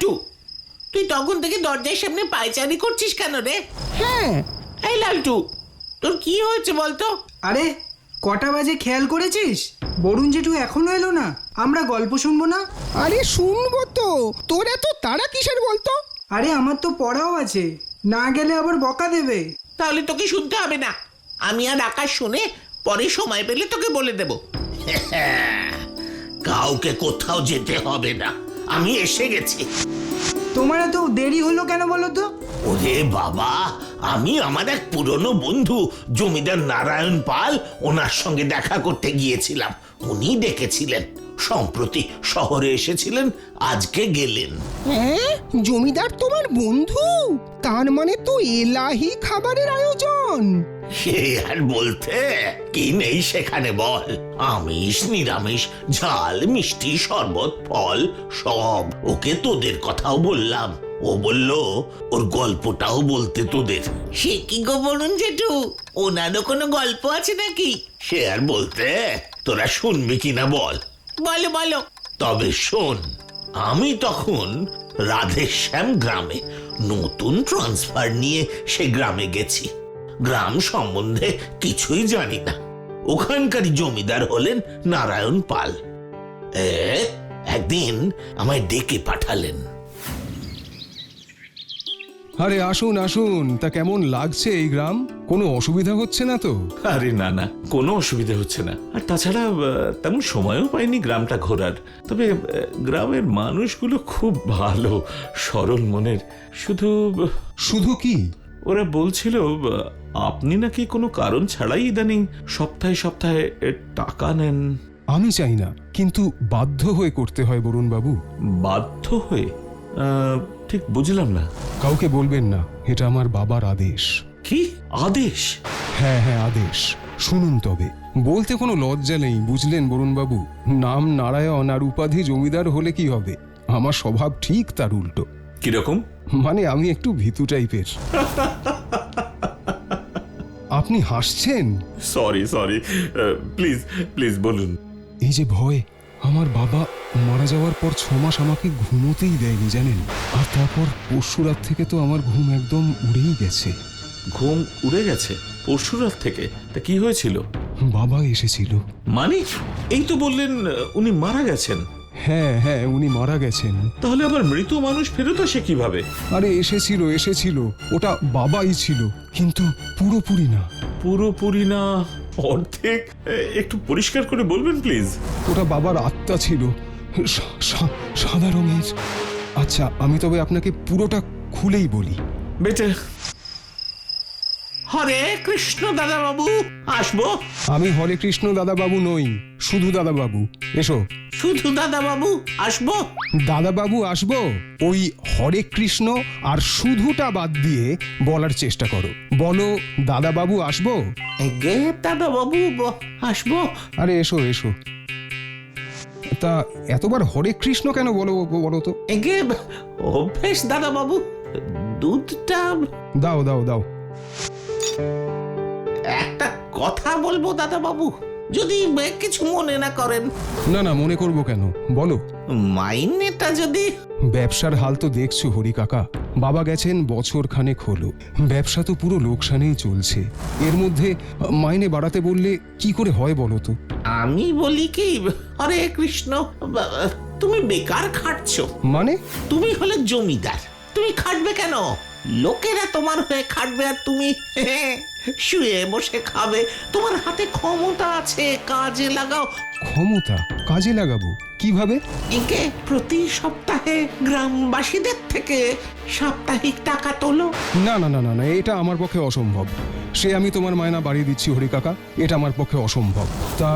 লালটু, তুই তখন থেকে দরজার সামনে পায়চারি করছিস কেন রে? হ্যাঁ, এই লালটু, তোর কি হয়েছে বলতো? আরে কটা বাজে খেয়াল করেছিস? বরুণ জেঠু এখনো এলো না। আমরা গল্প শুনবো না? আরে শুনবো তো, তোর এত তাড়া কিসের বলতো? আরে আমার তো পড়াও আছে, না গেলে আবার বকা দেবে। তাহলে তোকে শুনতে হবে না, আমি আর আকাশ শুনে পরে সময় পেলে তোকে বলে দেব। কাউকে কোথাও যেতে হবে না, আমি এসে গেছি। তোমার এত দেরি হলো কেন বলো তো? ওরে বাবা, আমি আমার এক পুরনো বন্ধু জমিদার নারায়ণ পাল, ওনার সঙ্গে দেখা করতে গিয়েছিলাম। উনি ডেকেছিলেন, সম্প্রতি শহরে এসেছিলেন, আজকে গেলেন। হ্যাঁ, জমিদার তোমার বন্ধু? তার মানে তো এলাহি খাবারের আয়োজন। সে আর বলতে কি নেই সেখানে বল, আমিষ নিরামিষ, ঝাল মিষ্টি শরবত ফল সব। ওকে তোদের কথাও বললাম, ও বলল ওর গল্পটাও বলতে তোদের। সে কি গো বলুন জেঠু, ওনারও কোনো গল্প আছে নাকি? সে আর বলতে, তোরা শুনবি কিনা বল? বলো বলো। তবে শোন, আমি তখন রাধেশ্যাম গ্রামে নতুন ট্রান্সফার নিয়ে সে গ্রামে গেছি। গ্রাম সম্বন্ধে কিছুই জানি না। ওখানকারই জমিদার হলেন নারায়ণ পাল। একদিন আমায় ডেকে পাঠালেন। আরে আসুন আসুন, তা কেমন লাগছে এই গ্রাম? কোনো অসুবিধা হচ্ছে না তো? আরে না না, কোনো অসুবিধা হচ্ছে না। আর তাছাড়া তেমন সময়ও পাইনি গ্রামটা ঘোরার। তবে গ্রামের মানুষগুলো খুব ভালো, সরল মনের। শুধু শুধু কি? ওরা বলছিল আপনি নাকি কোনো কারণ ছাড়াই ইদানিং সপ্তাহে সপ্তাহে টাকা নেন। আমি চাই না, কিন্তু বাধ্য হয়ে করতে হয় বরুণ বাবু। বাধ্য হয়ে? ঠিক বুঝলাম না। কাউকে বলবেন না, এটা আমার বাবার আদেশ। কি আদেশ? হ্যাঁ হ্যাঁ, আদেশ। শুনুন তবে, বলতে কোনো লজ্জা নেই, বুঝলেন বরুণ বাবু? নাম নারায়ণ আর উপাধি জমিদার হলে কি হবে? আমার স্বভাব ঠিক তার উল্টো। কিরকম? মানে আমি একটু ভীতু টাইপের। আপনি হাসছেন? সরি সরি, প্লিজ প্লিজ বলুন। এই যে ভয়, আমার বাবা মারা যাওয়ার পর 6 মাস আমাকে ঘুমোতেই দেয়নি জানেন। আর তারপর পরশু রাত থেকে তো আমার ঘুম একদম উড়েই গেছে। ঘুম উড়ে গেছে পরশু রাত থেকে? তা কি হয়েছিল? বাবা এসেছিল। মানে এই তো বললেন উনি মারা গেছেন। হ্যাঁ হ্যাঁ, উনি মারা গেছেন। তাহলে আবার মৃত মানুষ ফেরত আসে কিভাবে? আরে এসেছিল, ওটা বাবাই ছিল, কিন্তু পুরোপুরি না। পুরোপুরি না, অর্ধেক? একটু পরিষ্কার করে বলবেন প্লিজ। ওটা বাবার আত্মা ছিল, সাদা রঙের। আচ্ছা, আমি তবে আপনাকে পুরোটা খুলেই বলি। বেটে। হরে কৃষ্ণ দাদা বাবু, আসবো? আমি হরে কৃষ্ণ দাদা বাবু নই, শুধু দাদা বাবু। এসো। শুধু দাদা বাবু আসবো? দাদা বাবু আসবো? ওই হরে কৃষ্ণ আর শুধুটা বাদ দিয়ে বলার চেষ্টা করো। বলো, দাদা বাবু আসবো? গে দাদা বাবু আসবো? আরে এসো এসো। তা এতবার হরে কৃষ্ণ কেন বলো তো? গে অভ্যেস দাদা বাবু, দুধটা দাও দাও দাও। একটা কথা বলবো দাদা বাবু, যদি কিছু মনে না করেন। না না, মনে করবো কেন, বলো। মাইনেটা যদি... ব্যবসার হাল তো দেখছো হরি কাকা, বাবা গেছেন বছর খানেক হলো, ব্যবসা তো পুরো লোকসানেই চলছে। এর মধ্যে মাইনে বাড়াতে বললে কি করে হয় বলো তো? আমি বলি কি, হরে কৃষ্ণ, তুমি বেকার খাটছো। মানে? তুমি হলে জমিদার, তুমি খাটবে কেন? লোকেরা তোমার হয়ে খাটবে আর তুমি শুয়ে বসে খাবে। তোমার হাতে ক্ষমতা আছে, কাজে লাগাও। ক্ষমতা কাজে লাগাবো কিভাবে? একে প্রতি সপ্তাহে গ্রামবাসীদের থেকে সাপ্তাহিক টাকা তোলো। না না না না না, এটা আমার পক্ষে অসম্ভব। সে আমি তোমার মায়না বাড়িয়ে দিচ্ছি হরি কাকা, এটা আমার পক্ষে অসম্ভব। তা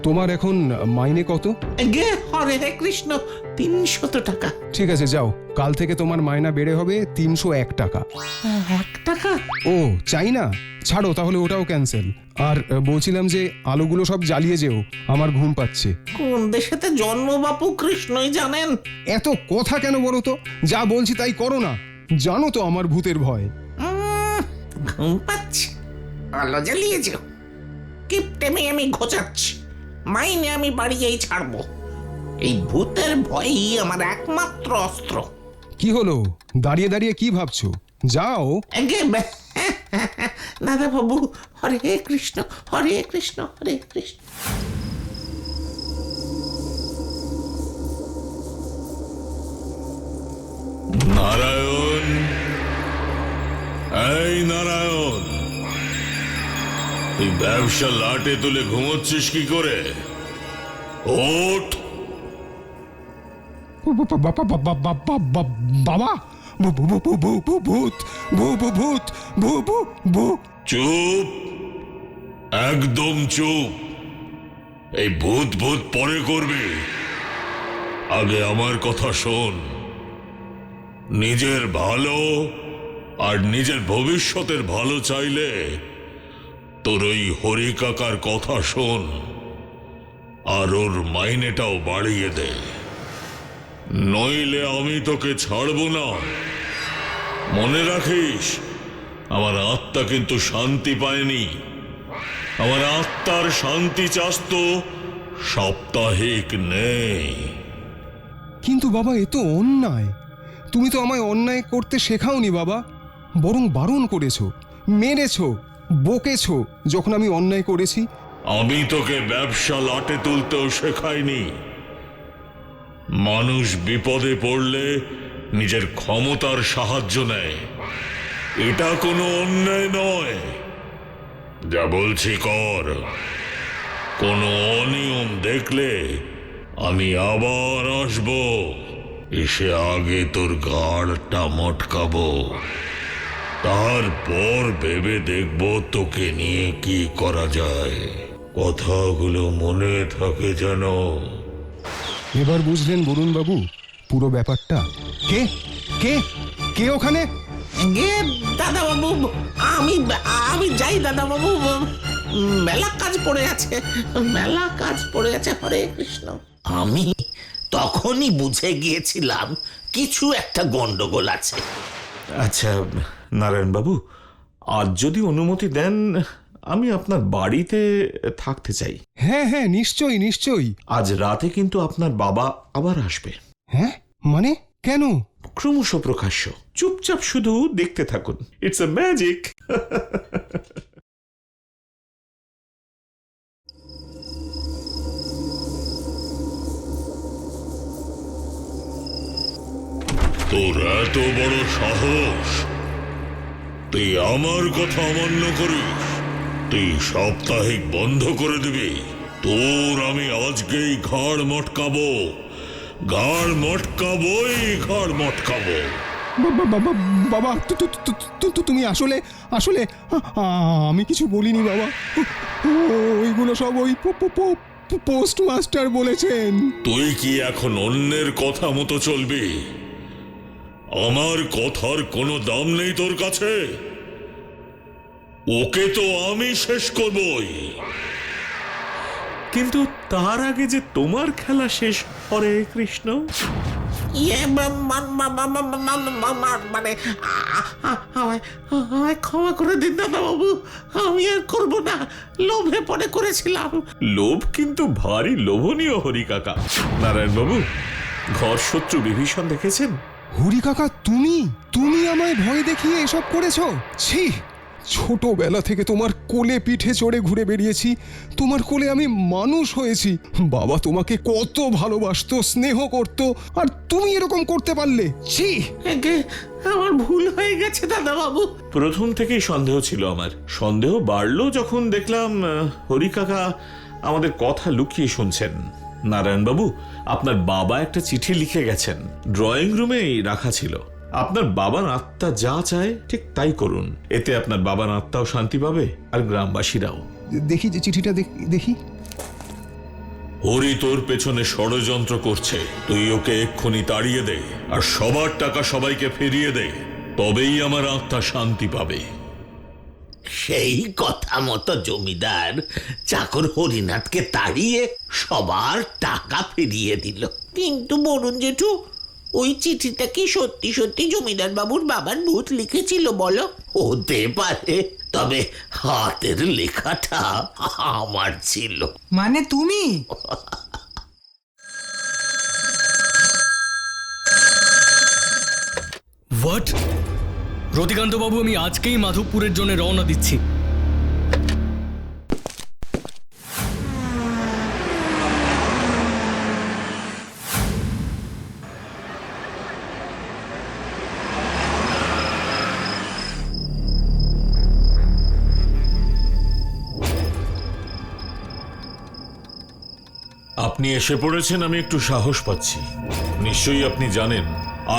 তোমার এখন মাইনে কত? গে হরে কৃষ্ণ, 300 টাকা। ঠিক আছে, যাও, কাল থেকে তোমার মায়না বেড়ে হবে 301 টাকা। 1 টাকা? ও চাই না, ছাড়ো তাহলে, ওটাও ক্যান্সেল। আর বলছিলাম যে আলোগুলো সব জ্বালিয়ে যেও, আমার ঘুম পাচ্ছে। কোন দেশেতে জন্ম বাপু কৃষ্ণই জানেন। এত কথা কেন বলো তো? যা বলছি তাই করো না, জানো তো আমার ভূতের ভয়। ঘুম পাচ্ছে, আলো জ্বালিয়ে যেও। কিপটেমে আমি ঘোচাচ্ছি, মাইনে আমি বাড়িয়েই ছাড়বো। এই ভূতের ভয়ই আমার একমাত্র অস্ত্র। কি হলো? দাঁড়িয়ে দাঁড়িয়ে কি ভাবছো? যাও। আগে দাদা বাবু, হরে কৃষ্ণ হরে কৃষ্ণ হরে কৃষ্ণ। নারায়ণ, এই নারায়ণ, তুই ব্যবসা লাটে তুলে ঘুমোচ্ছিস কি করে? ওঠ! বাবা, ভূত, ভূত। চুপ, একদম চুপ। এই ভূত ভূত পরে করবি, আগে আমার কথা শোন। নিজের ভালো আর নিজের ভবিষ্যতের ভালো চাইলে তোর ওই হরি কাকার কথা শোন, আর ওর মাইনেটাও বাড়িয়ে দে, নইলে আমি তোকে ছাড়বো না। মনে রাখিস, আমার আত্মা কিন্তু শান্তি পায়নি। আমার আত্মার শান্তি চাস তো সাপ্তাহিক নেই। কিন্তু বাবা, এ তো অন্যায়। তুমি তো আমায় অন্যায় করতে শেখাওনি বাবা, বরং বারণ করেছো, মেরেছো, বকেছো যখন আমি অন্যায় করেছি। আমি তোকে ব্যবসা লাটে তুলতেও শেখাইনি। মানুষ বিপদে পড়লে নিজের ক্ষমতার সাহায্য নেয়, এটা কোনো অন্যায় নয়। যা বলছি কর, কোনো অনিয়ম দেখলে আমি আবার আসব, এসে আগে তোর ঘাড়টা মটকাবো, তারপর ভেবে দেখব তোকে নিয়ে কি করা যায়। কথাগুলো মনে থাকে যেন। এবার বুঝলেন বরুণ বাবু পুরো ব্যাপারটা? কে কে কে ওখানে? গে দাদা বাবু, আমি আমি যাই দাদা বাবু, মেলা কাজ পড়ে আছে, মেলা কাজ পড়ে আছে। হরে কৃষ্ণ। আমি তখনই বুঝে গিয়েছিলাম কিছু একটা গন্ডগোল আছে। আচ্ছা নারায়ণ বাবু, আজ যদি অনুমতি দেন, আমি আপনার বাড়িতে থাকতে চাই। হ্যাঁ হ্যাঁ, নিশ্চয়ই নিশ্চয়ই। আজ রাতে কিন্তু আপনার বাবা আবার আসবে। হ্যাঁ মানে কেন? ক্রমশ প্রকাশ্য, চুপচাপ শুধু দেখতে থাকুন। It's a magic. তোর এত বড় সাহস, তুই আমার কথা অমান্য করিস? তুই সাপ্তাহিক বন্ধ করে দিবি? তোর আমি আজকেই ঘাড় মটকাবো, ঘাড় মটকাবোই ঘাড় মটকাবো। বাবা, তুমি আসলে আসলে আমি কিছু বলিনি বাবা। ওইগুলো সব ওই পোস্টমাস্টার বলেছেন। তুই কি এখন অন্যের কথা মতো চলবি? আমার কথার কোনো দাম নেই তোর কাছে? ওকে তো আমি শেষ করবই। কিন্তু তার আগে যে তোমার খেলা শেষ। হরে কৃষ্ণ। ইয়ে মানে আমায় ক্ষমা করে দিন দাদা বাবু, আমি আর করবো না, লোভে পড়ে করেছিলাম। লোভ কিন্তু ভারী লোভনীয় হরি কাকা। নারায়ণ বাবু, ঘর শত্রু বিভীষণ দেখেছেন? হরি কাকা, তুমি আমায় ভয় দেখিয়ে এসব করেছো? ছি! ছোটবেলা থেকে তোমার কোলে পিঠে চড়ে ঘুরে বেরিয়েছি, তোমার কোলে আমি মানুষ হয়েছি। বাবা তোমাকে কত ভালোবাসতো, স্নেহ করত, আর তুমি এরকম করতে পারলে? ছি! আমার ভুল হয়ে গেছে দাদা বাবু। প্রথম থেকেই সন্দেহ ছিল আমার। সন্দেহ বাড়লো যখন দেখলাম হরি কাকা আমাদের কথা লুকিয়ে শুনছেন। নারায়ণ বাবু, আপনার বাবা একটা চিঠি লিখে গেছেন, ড্রয়িং রুমেই রাখা ছিল। আপনার বাবার আত্মা যা চায় ঠিক তাই করুন, এতে আপনার বাবার আত্মাও শান্তি পাবে আর গ্রামবাসীরাও। দেখি যে চিঠিটা, দেখি। হরি তোর পেছনে ষড়যন্ত্র করছে, তুই ওকে এক্ষুনি তাড়িয়ে দে, আর সবার টাকা সবাইকে ফিরিয়ে দে, তবেই আমার আত্মা শান্তি পাবে। সেই কথা মতো জমিদার চাকর হরিনাথকে তাড়িয়ে সবার টাকা ফিরিয়ে দিল। কিন্তু বরুণ জেঠু, ওই চিঠিটা কি সত্যি সত্যি জমিদার বাবুর বাবার ভূত লিখেছিল বলো? হতে পারে, তবে হাতের লেখাটা আমার ছিল। মানে তুমি? হোয়াট? রতিকান্ত বাবু, আমি আজকেই মাধবপুরের জন্য রওনা দিচ্ছি। আপনি এসে পড়েছেন, আমি একটু সাহস পাচ্ছি। নিশ্চয়ই আপনি জানেন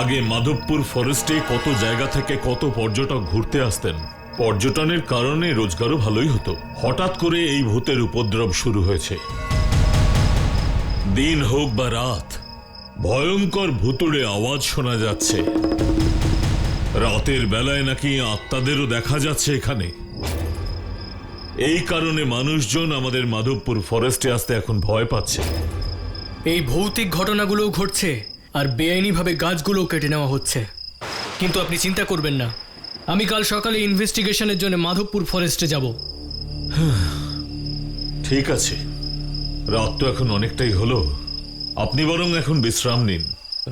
আগে মাধবপুর ফরেস্টে কত জায়গা থেকে কত পর্যটক ঘুরতে আসতেন। পর্যটনের কারণে রোজগারও ভালোই হতো। হঠাৎ করে এই ভূতের উপদ্রব শুরু হয়েছে। দিন হোক বা রাত, ভয়ঙ্কর ভুতুড়ে আওয়াজ শোনা যাচ্ছে। রাতের বেলায় নাকি আত্মাদেরও দেখা যাচ্ছে এখানে। এই কারণে মানুষজন আমাদের মাধবপুর ফরেস্টে আসতে এখন ভয় পাচ্ছে। এই ভৌতিক ঘটনাগুলোও ঘটছে আর বেআইনিভাবে গাছগুলোও কেটে নেওয়া হচ্ছে। কিন্তু আপনি চিন্তা করবেন না, আমি কাল সকালে ইনভেস্টিগেশনের জন্য মাধবপুর ফরেস্টে যাব। ঠিক আছে, রাত তো এখন অনেকটাই হলো, আপনি বরং এখন বিশ্রাম নিন।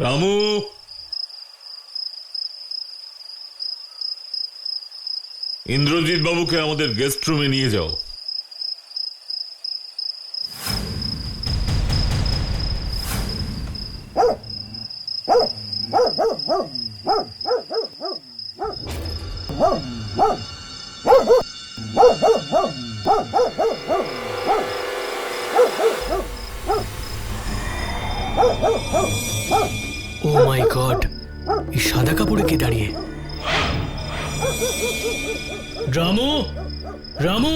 রামু, ইন্দ্রজিৎ বাবুকে আমাদের গেস্ট রুমে নিয়ে যাও। ও মাই গড, এই সাদা কাপড়ে কে দাঁড়িয়ে? রামু, রামু,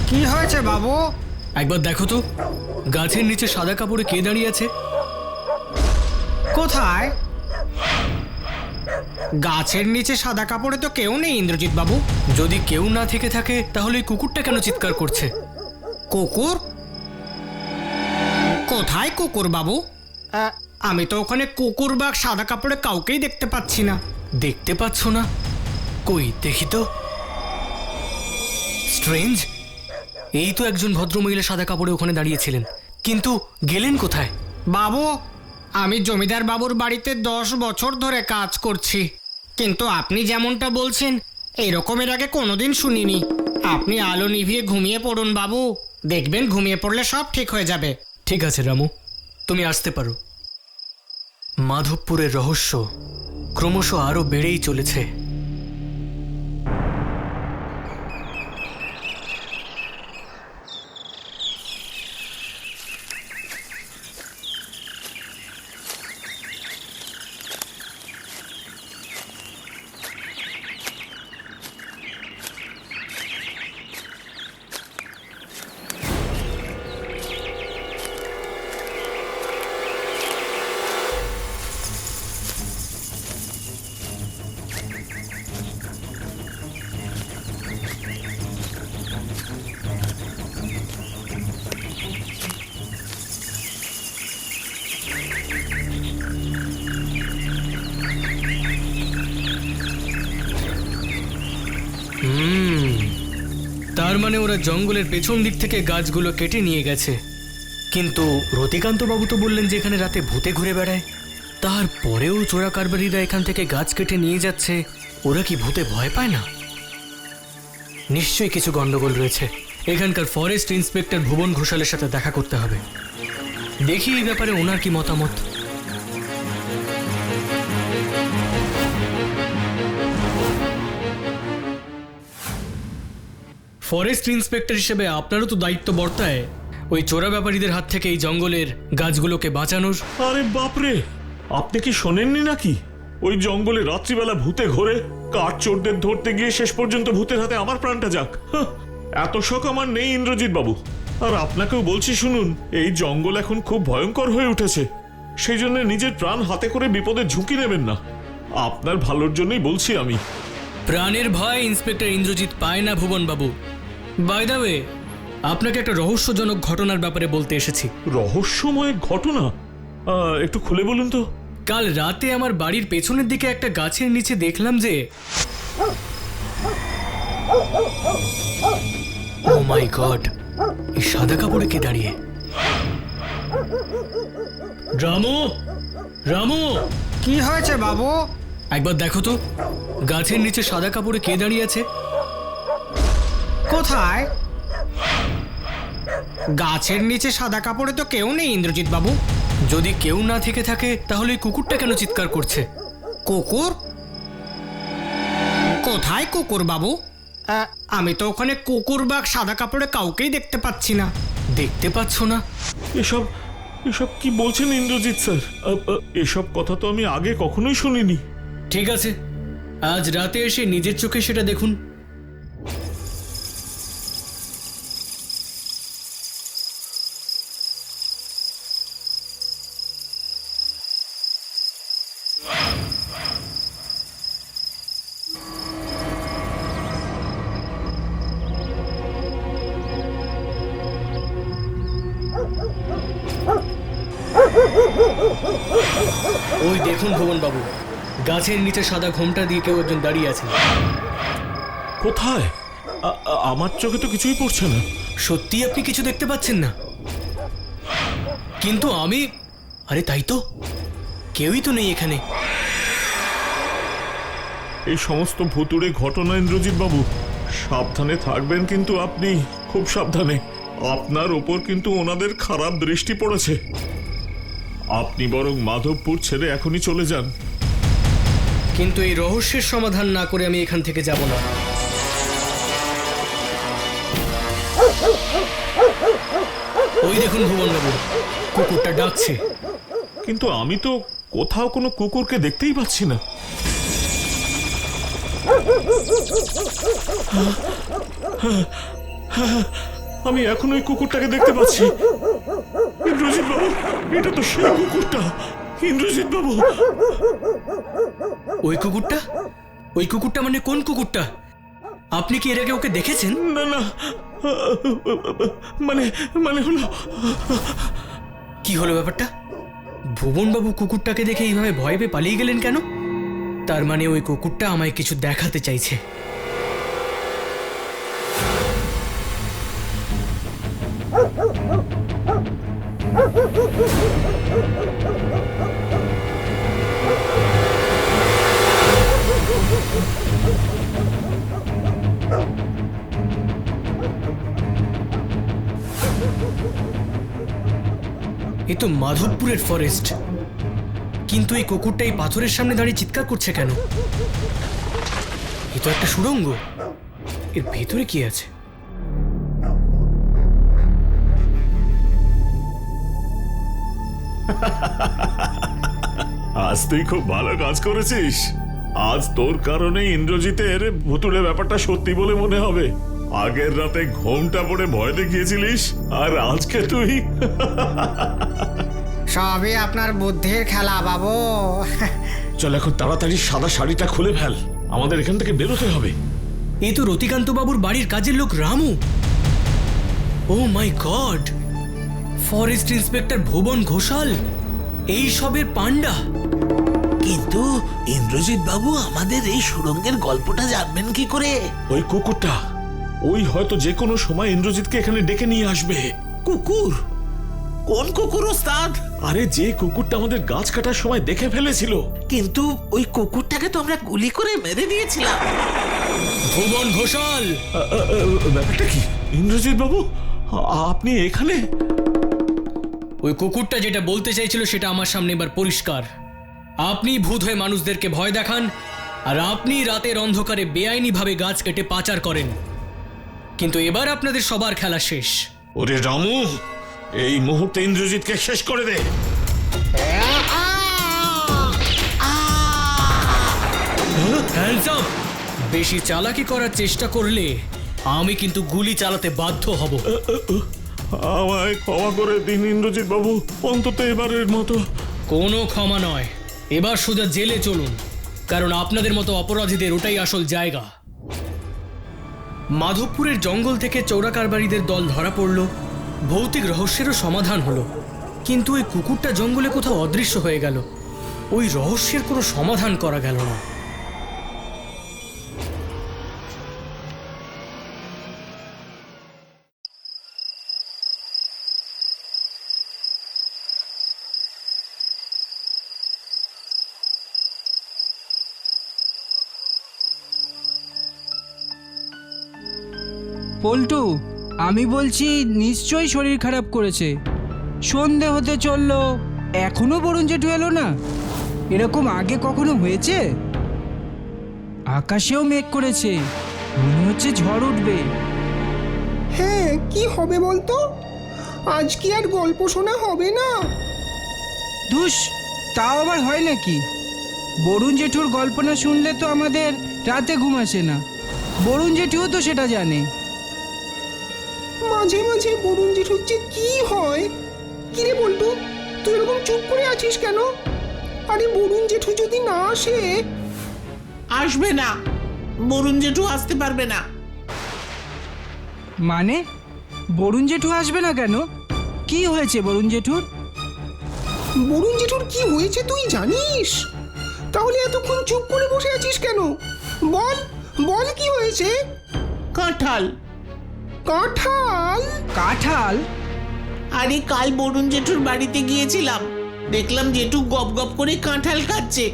কি হয়েছে বাবু? একবার দেখো তো, গাছের নিচে সাদা কাপড়ে কে দাঁড়িয়ে আছে? কোথায়? গাছের নিচে সাদা কাপড়ে তো কেউ নেই ইন্দ্রজিৎ বাবু। যদি কেউ না থেকে থাকে তাহলে এই কুকুরটা কেন চিৎকার করছে? কুকুর? কোথায় কুকুর বাবু? আমি তো ওখানে কুকুর বা সাদা কাপড়ে কাউকেই দেখতে পাচ্ছি না। দেখতে পাচ্ছ না? কই দেখি তো। স্ট্রেঞ্জ, এই তো একজন ভদ্রমহিলা সাদা কাপড়ে ওখানে দাঁড়িয়েছিলেন, কিন্তু গেলেন কোথায়? বাবু, আমি জমিদার বাবুর বাড়িতে 10 বছর ধরে কাজ করছি, কিন্তু আপনি যেমনটা বলছেন এরকমের আগে কোনোদিন শুনিনি। আপনি আলো নিভিয়ে ঘুমিয়ে পড়ুন বাবু, দেখবেন ঘুমিয়ে পড়লে সব ঠিক হয়ে যাবে। ঠিক আছে রামু, তুমি আসতে পারো। মাধবপুরের রহস্য ক্রমশ আরো বেড়েই চলেছে। তার মানে ওরা জঙ্গলের পেছন দিক থেকে গাছগুলো কেটে নিয়ে গেছে। কিন্তু রতিকান্ত বাবু তো বললেন যে এখানে রাতে ভূতে ঘুরে বেড়ায়। তারপরেও চোরা কারবারিরা এখান থেকে গাছ কেটে নিয়ে যাচ্ছে। ওরা কি ভূতে ভয় পায় না? নিশ্চয়ই কিছু গন্ডগোল রয়েছে। এখানকার ফরেস্ট ইন্সপেক্টর ভুবন ঘোষালের সাথে দেখা করতে হবে। দেখি এই ব্যাপারে ওনার কি মতামত। ফরেস্ট ইন্সপেক্টর হিসেবে আপনারও তো দায়িত্ব বর্তায় ওই চোরা ব্যাপারীদের হাত থেকে এই জঙ্গলের গাছগুলোকে বাঁচানোর। আরে বাপরে, আপনি কি শোনেননি নাকি? ওই জঙ্গলে রাত্রিবেলা ভূতে ঘোরে, কাঠ চোরদের ধরতে গিয়ে শেষ পর্যন্ত ভূতের হাতে আমার প্রাণটা যাক। এত শখ আমার নেই ইন্দ্রজিৎ বাবু। আর আপনাকেও বলছি শুনুন, এই জঙ্গল এখন খুব ভয়ঙ্কর হয়ে উঠেছে। সেই জন্য নিজের প্রাণ হাতে করে বিপদের ঝুঁকি নেবেন না। আপনার ভালোর জন্যই বলছি আমি। প্রাণের ভয় ইন্সপেক্টর ইন্দ্রজিৎ পায় না ভুবন বাবু। বাই দ্য ওয়ে, আপনাকে একটা রহস্যজনক ঘটনার ব্যাপারে বলতে এসেছি। রহস্যময় ঘটনা? একটু খুলে বলুন তো। কাল রাতে আমার বাড়ির পেছনের দিকে একটা গাছের নিচে দেখলাম যে, ও মাই গড, এই সাদা কাপড়ে কে দাঁড়িয়ে? রামু, রামু, কি হয়েছে বাবু? একবার দেখো তো গাছের নিচে সাদা কাপড়ে কে দাঁড়িয়ে আছে? কোথায়? গাছের নিচে সাদা কাপড়ে তো কেউ নেই ইন্দ্রজিৎ বাবু। যদি কেউ না থেকে থাকে তাহলে এই কুকুরটা কেন চিৎকার করছে? কুকুর? কোথায় কুকুর বাবু? আমি তো ওখানে কুকুর বা সাদা কাপড়ে কাউকেই দেখতে পাচ্ছি না। দেখতে পাচ্ছ না? এসব এসব কি বলছেন ইন্দ্রজিৎ স্যার? এসব কথা তো আমি আগে কখনোই শুনিনি। ঠিক আছে, আজ রাতে এসে নিজের চোখে সেটা দেখুন। ওই দেখুন ভুবন বাবু, গাছের নিচে সাদা ঘোমটা দিয়ে কেউ একজন দাঁড়িয়ে আছে। কোথায়? আমার চোখে তো কিছুই পড়ছে না। সত্যি আপনি কিছু দেখতে পাচ্ছেন না? কিন্তু আমি, আরে তাই তো, কেউই তো নেই এখানে। এই সমস্ত ভুতুড়ে ঘটনা ইন্দ্রজিৎ বাবু, সাবধানে থাকবেন কিন্তু আপনি, খুব সাবধানে। আপনার ওপর কিন্তু ওনাদের খারাপ দৃষ্টি পড়েছে। আপনি বরং মাধবপুর ছেড়ে এখনই চলে যান। কিন্তু এই রহস্যের সমাধান না করে আমি এখান থেকে যাব না। ওই দেখুন ভুবন বাবু, কুকুরটা ডাকছে। কিন্তু আমি তো কোথাও কোনো কুকুরকে দেখতেই পাচ্ছি না। আমি এখন ওই কুকুরটাকে দেখতে পাচ্ছি। ইন্দ্রজিৎ বাবু, এটা তো সেই কুকুরটা। ইন্দ্রজিৎ বাবু, ওই কুকুরটা? ওই কুকুরটা মানে কোন কুকুরটা? আপনি কি এর আগে ওকে দেখেছেন? না না, মানে মানে হলো, কি হলো ব্যাপারটা? ভুবন বাবু কুকুরটাকে দেখে এইভাবে ভয় পেয়ে পালিয়ে গেলেন কেন? তার মানে ওই কুকুরটা আমায় কিছু দেখাতে চাইছে। এ তো মাধবপুরের ফরেস্ট, কিন্তু এই কুকুরটা এই পাথরের সামনে দাঁড়িয়ে চিৎকার করছে কেন? এ তো একটা সুড়ঙ্গ, এর ভেতরে কি আছে? আজ তুই খুব ভালো কাজ করেছিস। আজ তোর কারণে ইন্দ্রজিতের ভুতুড়ে ব্যাপারটা সত্যি বলে মনে হবে। আগের রাতে ঘোমটা পড়ে ভয় দেখিয়েছিলিস, আর আজকে তুই সবই আপনার বুদ্ধির খেলা বাবু। চল এখন তাড়াতাড়ি সাদা শাড়িটা খুলে ফেল, আমাদের এখান থেকে বেরোতে হবে। এই তো রতিকান্ত বাবুর বাড়ির কাজের লোক রামু। ও মাই গড, ফরেস্ট ইন্সপেক্টর ভুবন ঘোষাল, এই সবের পান্ডা। কিন্তু ইন্দ্রজিৎ বাবু আমাদের এই সুড়ঙ্গের গল্পটা জানবেন কি করে? ওই কুকুরটা, ওই হয়তো যে কোনো সময় ইন্দ্রজিৎকে এখানে ডেকে নিয়ে আসবে। কুকুর? কোন কুকুর ওস্তাদ? আরে যে কুকুরটা আমাদের গাছ কাটার সময় দেখে ফেলেছিল। কিন্তু ওই কুকুরটাকে তো আমরা গুলি করে মেরে দিয়েছিলাম। ভুবন ঘোষাল, ব্যাপারটা কি ইন্দ্রজিৎ বাবু, আপনি এখানে? ওই কুকুরটা যেটা বলতে চাইছিল সেটা আমার সামনে এবার পরিষ্কার। আপনি ভূত হয়ে মানুষদেরকে ভয় দেখান, আর আপনি রাতের অন্ধকারে বেআইনিভাবে গাছ কেটে পাচার করেন। কিন্তু এবার আপনাদের সবার খেলা শেষ। ওরে রামু, এই মুহূর্তে ইন্দ্রজিৎকে শেষ করে দে। Hands up! বেশি চালাকি করার চেষ্টা করলে আমি কিন্তু গুলি চালাতে বাধ্য হব। আমায় ক্ষমা করে দিন ইন্দ্রজিৎ বাবু, অন্তত এবারের মতো। কোনো ক্ষমা নয়, এবার সোজা জেলে চলুন, কারণ আপনাদের মতো অপরাধীদের ওটাই আসল জায়গা। মাধবপুরের জঙ্গল থেকে চোরা কারবারিদের দল ধরা পড়ল, ভৌতিক রহস্যেরও সমাধান হলো। কিন্তু ওই কুকুরটা জঙ্গলে কোথাও অদৃশ্য হয়ে গেল, ওই রহস্যের কোনো সমাধান করা গেল না। পল্টু, আমি বলছি নিশ্চয়ই শরীর খারাপ করেছে। সন্ধে হতে চললো, এখনো বরুণ জেঠু এলো না। এরকম আগে কখনো হয়েছে? আকাশেও মেঘ করেছে, মনে হচ্ছে ঝড় উঠবে। হ্যাঁ, কি হবে বলতো? আজ কি আর গল্প শোনা হবে না? ধুস, তাও আবার হয় নাকি? বরুণ জেঠুর গল্প না শুনলে তো আমাদের রাতে ঘুম আসে না। বরুণ জেঠুও তো সেটা জানে। মাঝে মাঝে বরুণ জেঠুর যে কি হয়। কিরে বল্টু, তুই এরকম চুপ করে আছিস কেন? আরে বরুণ জেঠু যদি না আসে? আসবে না, বরুণ জেঠু আসতে পারবে না। মানে বরুণ জেঠু আসবে না কেন? কি হয়েছে বরুণ জেঠুর? বরুণ জেঠুর কি হয়েছে তুই জানিস? তাহলে এতক্ষণ চুপ করে বসে আছিস কেন? বল বল, কি হয়েছে? কাঁঠাল। কাঁঠাল? কাঁঠাল? আরে কাল বরুণ জেঠুর বাড়িতে গিয়েছিলাম, দেখলাম জেঠু গপ গপ করে কাঁঠাল খাচ্ছে।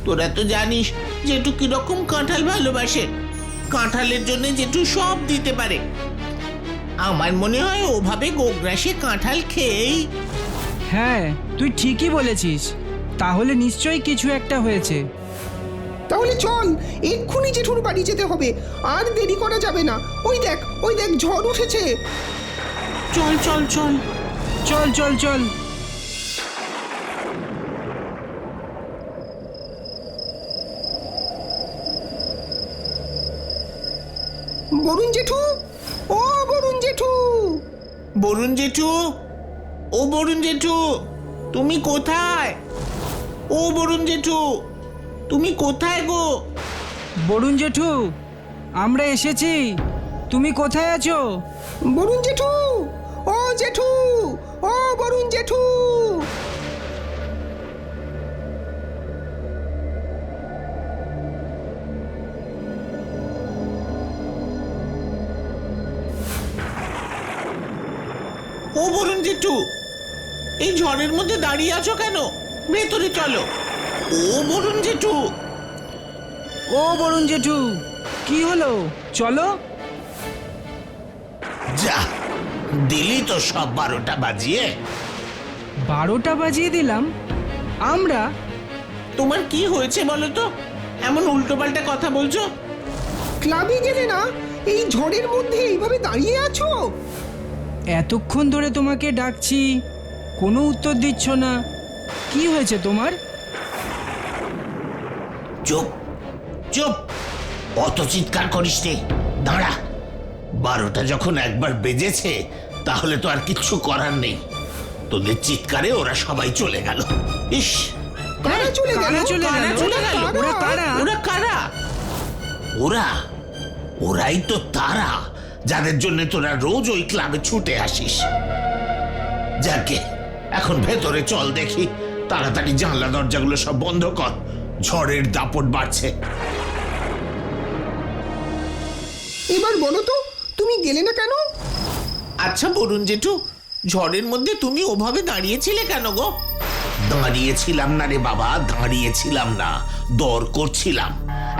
তোরা তো জানিস জেঠু কিরকম কাঁঠাল ভালোবাসে। কাঁঠালের জন্য জেঠু সব দিতে পারে। আমার মনে হয় ওভাবে গোগ্রাসে কাঁঠাল খেয়েই। হ্যাঁ, তুই ঠিকই বলেছিস। তাহলে নিশ্চয়ই কিছু একটা হয়েছে। তাহলে চল, এক্ষুনি জেঠুর বাড়ি যেতে হবে। আর দেরি করা যাবে না। ওই দেখ, ওই দেখ, ঝড় উঠেছে। চল চল চল। চল চল চল। বরুণ জেঠু, ও বরুণ জেঠু! বরুণ জেঠু, ও বরুণ জেঠু, তুমি কোথায়? ও বরুণ জেঠু, তুমি কোথায় গো? বরুণ জেঠু, আমরা এসেছি। তুমি কোথায় আছো? বরুণ জেঠু, ও জেঠু, ও বরুণ জেঠু! ও বরুণ জেঠু, এই ঝড়ের মধ্যে দাঁড়িয়ে আছো কেন? ভেতরে চলো। ও বরুণ জেঠু। ও বরুণ জেঠু, কি হলো? চলো। যা, দিলি তো সব 12টা বাজিয়ে। 12টা বাজিয়ে দিলাম আমরা? তোমার কি হয়েছে বলো তো, এমন উল্টোপাল্টা কথা বলছো? ক্লাবে গেলে না, এই ঝড়ের মধ্যে এইভাবে দাঁড়িয়ে আছো? এতক্ষণ ধরে তোমাকে ডাকছি, কোনো উত্তর দিচ্ছ না। কি হয়েছে তোমার? চুপ চুপ, অত চিৎকার করিস নে। দাঁড়া, 12টা যখন একবার বেজেছে তাহলে তো আর কিচ্ছু করার নেই। তোদের চিৎকারে ওরা সবাই চলে গেল। ইস, কারা চলে গেল? কারা চলে গেল? চলে গেল? ওরা কারা? ওরা কারা? ওরা ওরাই তো তারা যাদের জন্য তোরা রোজ ওই ক্লাবে ছুটে আসিস। যাকে এখন ভেতরে চল দেখি। তাড়াতাড়ি জানলা দরজাগুলো সব বন্ধ কর, ঝড়ের দাপট বাড়ছে। এবার বলো তো, তুমি গেলে না কেন? আচ্ছা বরুণ জেঠু, ঝড়ের মধ্যে তুমি ওভাবে দাঁড়িয়েছিলে কেন গো? দাঁড়িয়েছিলাম না রে বাবা, দাঁড়িয়েছিলাম না, দর করছিলাম।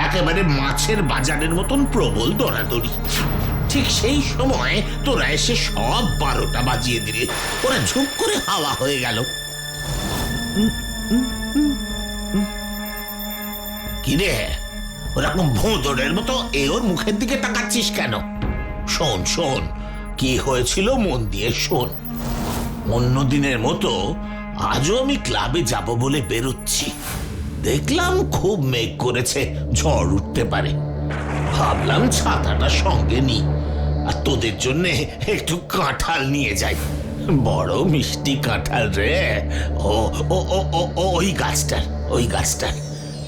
একেবারে মাছের বাজারের মতন প্রবল দৌড়াদৌড়ি। ঠিক সেই সময় তোরা এসে সব 12টা বাজিয়ে দিলে। ওরা ঝুপ করে হাওয়া হয়ে গেল। কিরে, ওরকম ভোঁদড়ের মতো এ ওর মুখের দিকে তাকাচ্ছিস কেন? শোন শোন, কি হয়েছিল মন দিয়ে শোন। অন্য দিনের মতো আজও আমি ক্লাবে যাব বলে বেরোচ্ছি। দেখলাম খুব মেঘ করেছে, ঝড় উঠতে পারে। ভাবলাম ছাতাটা সঙ্গে নি, আর তোদের জন্য একটু কাঁঠাল নিয়ে যাই। বড় মিষ্টি কাঁঠাল রে। ও ও ও ও ও, ওই গাছটার, ওই গাছটার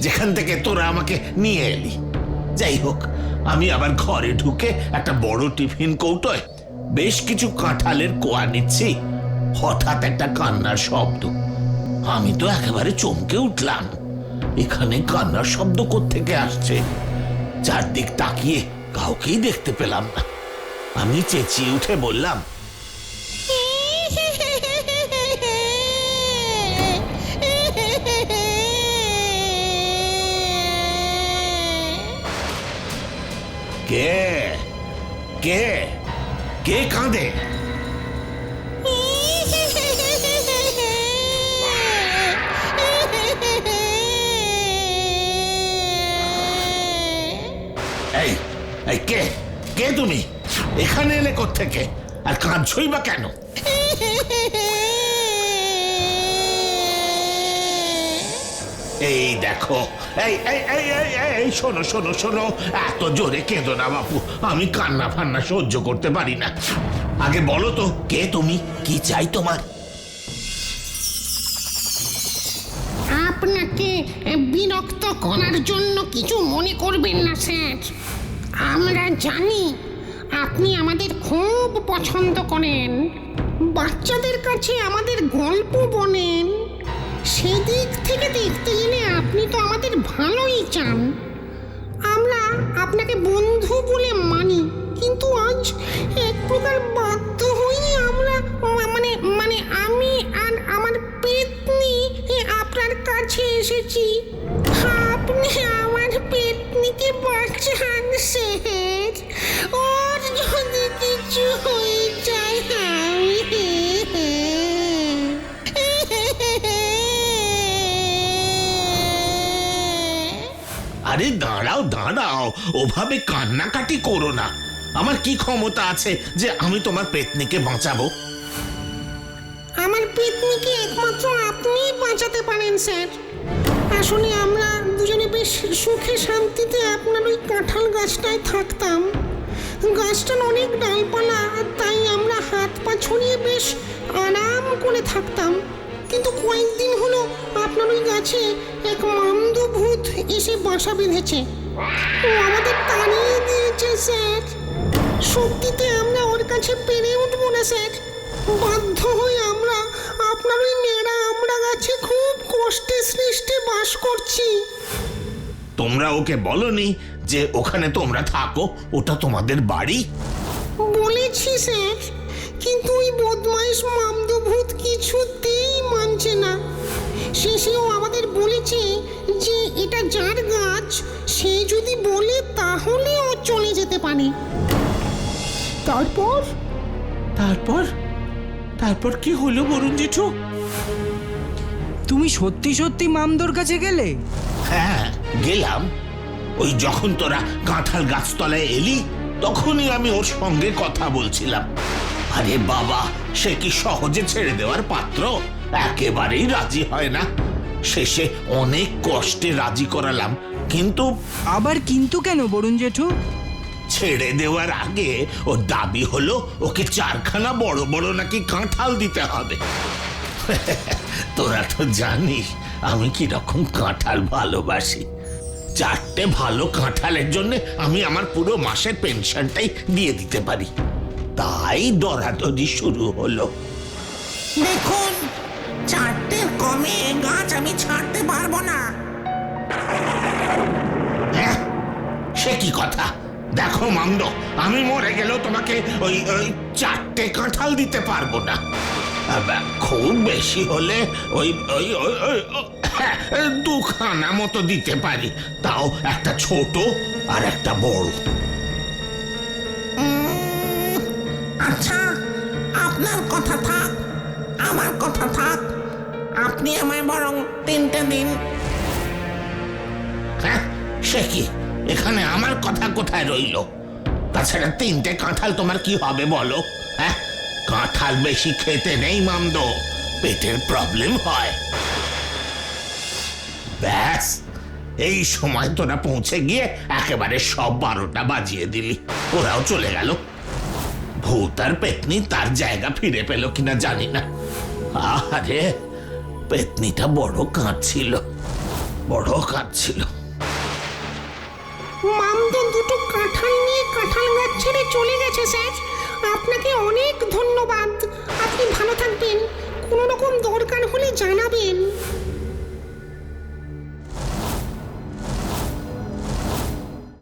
যেখান থেকে তোরা আমাকে নিয়ে এলি। যাই হোক, আমি আবার ঘরে ঢুকে একটা বড় টিফিন কৌটোয় বেশ কিছু কাঁঠালের কোয়া নিচ্ছি। হঠাৎ একটা কান্নার শব্দ। আমি তো একেবারে চমকে উঠলাম। এখানে কান্নার শব্দ কোত্থেকে আসছে? চারদিক তাকিয়ে কাউকেই দেখতে পেলাম না। আমি চেঁচিয়ে উঠে বললাম, কে কে? কে কাঁদে? এই এই কে কে তুমি? এখানে এলে কোত্থেকে? আর কাঁদছই বা কেন? এই দেখো, এই এই এই এই এই শোনো শোনো শোনো, এত জোরে কেঁদো না বাপু, আমি কান্না ফান্না সহ্য করতে পারি না। আগে বলো তো কে তুমি, কি চাই তোমার? আপনাকে বিরক্ত করার জন্য কিছু মনে করবেন না স্যার। আমরা জানি আপনি আমাদের খুব পছন্দ করেন, বাচ্চাদের কাছে আমাদের গল্প বলেন। সেদিক থেকে দেখতে গেলে আপনি তো আমাদের ভালোই চান। আমরা আপনাকে বন্ধু বলে মানি, কিন্তু আজ এক প্রকার বাধ্য হয়ে আমরা মানে মানে আমি আর আমার পেতনি আপনার কাছে এসেছি। আপনি আমার পেতনিকে বাঁচান স্যার, ওর যদি কিছু হয়ে যায়। আরে দাঁড়াও দাঁড়াও, ওভাবে কান্নাকাটি করো না। আমার কি ক্ষমতা আছে যে আমি তোমার পেতনিকে বাঁচাবো? আমার পেতনিকে একমাত্র আপনিই বাঁচাতে পারেন স্যার। আসলে আমরা দুজনে বেশ সুখে শান্তিতে আপনার ওই কাঁঠাল গাছটায় থাকতাম। গাছটার অনেক ডালপালা, তাই আমরা হাত পা ছড়িয়ে বেশ আরাম করে থাকতাম। কিন্তু কয়েকদিন হলো আপনার ওই গাছে এক মামদ ভূত এসে বাসা বেঁধেছে। ও আমাদের তাড়িয়ে দিয়েছে স্যার। সত্যিতে আমরা ওর কাছে পেরে উঠবো না স্যার। বাধ্য হয়ে আমরা আপনার ওই নেড়া আমরা গাছে খুব কষ্টে সৃষ্টে বাস করছি। তোমরা ওকে বলনি যে ওখানে তোমরা থাকো, ওটা তোমাদের বাড়ি? বলেছি স্যার, কিন্তু ওই বদমাইশ মামদভূত কিছুতেই মানছে না। শেষেও আমাদের বলেছে যে এটা যার গাছ, সে যদি বলে তাহলে ও চলে যেতে পারে। তারপর তারপর তারপর কি হলো বরুণ জেঠু? তুমি সত্যি সত্যি মামদোর কাছে গেলে? হ্যাঁ গেলাম। ওই যখন তোরা কাঁঠাল গাছতলায় এলি তখনই আমি ওর সঙ্গে কথা বলছিলাম। আরে বাবা, সে কি সহজে ছেড়ে দেওয়ার পাত্র? একেবারেই রাজি হয় না। শেষে অনেক কষ্টে রাজি করালাম, কিন্তু আবার কিন্তু কেন বরুণ জেঠু? ছেড়ে দেওয়ার আগে ওর দাবি হলো ওকে 4খানা বড় বড় নাকি কাঁঠাল দিতে হবে। তোরা তো জানিস আমি কি রকম কাঁঠাল ভালোবাসি। 4টে ভালো কাঁঠালের জন্য আমি আমার পুরো মাসের পেনশনটাই দিয়ে দিতে পারি। তাই দরাদরি শুরু হলো। দেখুন, 4টের কমে গাছ আমি ছাড়তে পারবো না। হ্যাঁ, সে কি কথা? দেখো মামদ, আমি মরে গেলেও তোমাকে ওই 4টে কাঁঠাল দিতে পারবো না। খুব বেশি হলে ওই ওই ওই ওই- হ্যাঁ, 2খানা মতো দিতে পারি, তাও একটা ছোট আর একটা বড়। আচ্ছা, আপনার কথা থাক, আমার কথা থাক। আপনি আমায় বরং 3টে দিন। হ্যাঁ, সে কি? এখানে আমার কথা কোথায় রইল? তাছাড়া 3টে কাঁঠাল তোমার কি হবে বলো? হ্যাঁ, কাঁঠাল বেশি খেতে নেই মামদ, পেটের প্রবলেম হয়। ব্যাস, এই সময় তোরা পৌঁছে গিয়ে একেবারে সব 12টা বাজিয়ে দিলি। ওরাও চলে গেল। ভূত আর পেতনি তার জায়গা ফিরে পেল কিনা জানি না। আরে পেতনিটা বড় কাঁদছিল, বড় কাঁদছিল। মামদ দুটো কাঁঠাল নিয়ে কাঁঠাল গাছ ছেড়ে চলে গেছে স্যার। আপনাকে অনেক ধন্যবাদ। আপনি ভালো থাকবেন। কোনো রকম দরকার হলে জানাবেন।